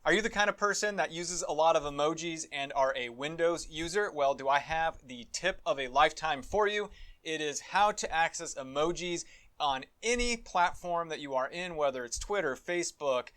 Are you the kind of person that uses a lot of emojis and are a Windows user? Well, do I have the tip of a lifetime for you? It is how to access emojis on any platform that you are in, whether it's Twitter, Facebook,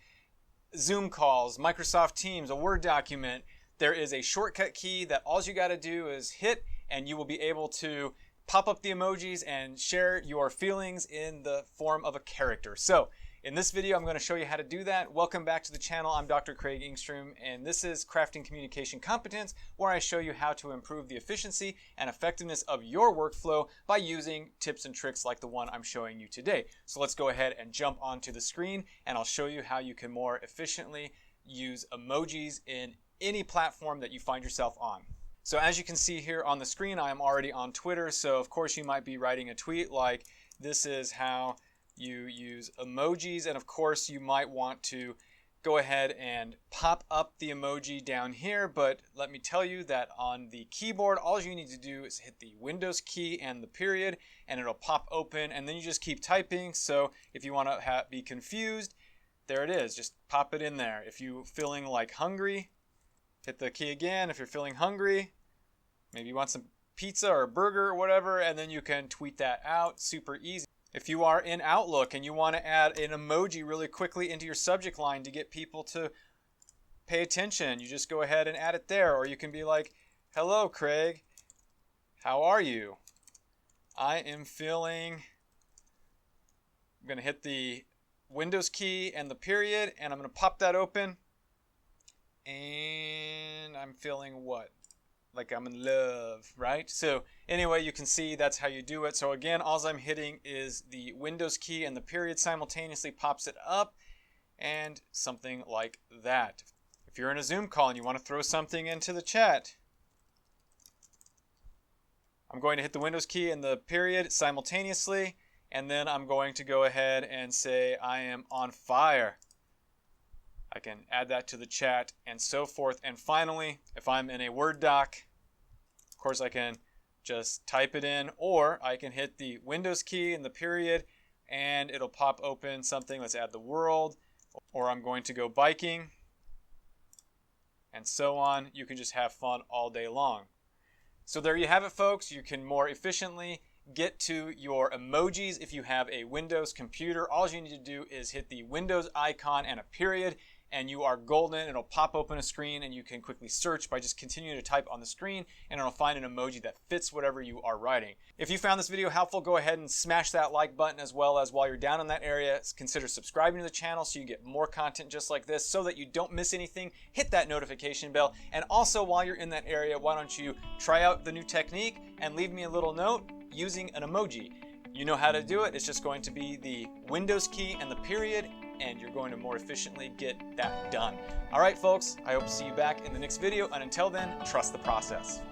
Zoom calls, Microsoft Teams, a Word document. There is a shortcut key that all you got to do is hit, and you will be able to pop up the emojis and share your feelings in the form of a character. So in this video, I'm going to show you how to do that. Welcome back to the channel. I'm Dr. Craig Engstrom, and this is Crafting Communication Competence, where I show you how to improve the efficiency and effectiveness of your workflow by using tips and tricks like the one I'm showing you today. So let's go ahead and jump onto the screen, and I'll show you how you can more efficiently use emojis in any platform that you find yourself on. So as you can see here on the screen, I am already on Twitter. So of course you might be writing a tweet like, "This is how you use emojis," and of course you might want to go ahead and pop up the emoji down here, but let me tell you that on the keyboard all you need to do is hit the Windows key and the period, and it'll pop open, and then you just keep typing. So if you want to be confused, there it is, just pop it in there. If you're feeling like hungry, hit the key again. If you're feeling hungry, maybe you want some pizza or a burger or whatever, and then you can tweet that out. Super easy. If you are in Outlook and you want to add an emoji really quickly into your subject line to get people to pay attention, you just go ahead and add it there. Or you can be like, "Hello, Craig. How are you? I am feeling..." I'm going to hit the Windows key and the period, and I'm going to pop that open. And I'm feeling what? Like I'm in love, right? So anyway, you can see that's how you do it. So again, all I'm hitting is the Windows key, and the period simultaneously pops it up, and something like that. If you're in a Zoom call and you want to throw something into the chat, I'm going to hit the Windows key and the period simultaneously, and then I'm going to go ahead and say, "I am on fire." I can add that to the chat and so forth. And finally, if I'm in a Word doc, of course I can just type it in, or I can hit the Windows key and the period and it'll pop open something. Let's add the world, or I'm going to go biking, and so on. You can just have fun all day long. So there you have it, folks. You can more efficiently get to your emojis if you have a Windows computer. All you need to do is hit the Windows icon and a period, and you are golden. It'll pop open a screen, and you can quickly search by just continuing to type on the screen, and it'll find an emoji that fits whatever you are writing. If you found this video helpful, go ahead and smash that like button, as well as while you're down in that area, consider subscribing to the channel so you get more content just like this so that you don't miss anything. Hit that notification bell, and also while you're in that area, why don't you try out the new technique and leave me a little note using an emoji. You know how to do it. It's just going to be the Windows key and the period, and you're going to more efficiently get that done. All right, folks, I hope to see you back in the next video, and until then, trust the process.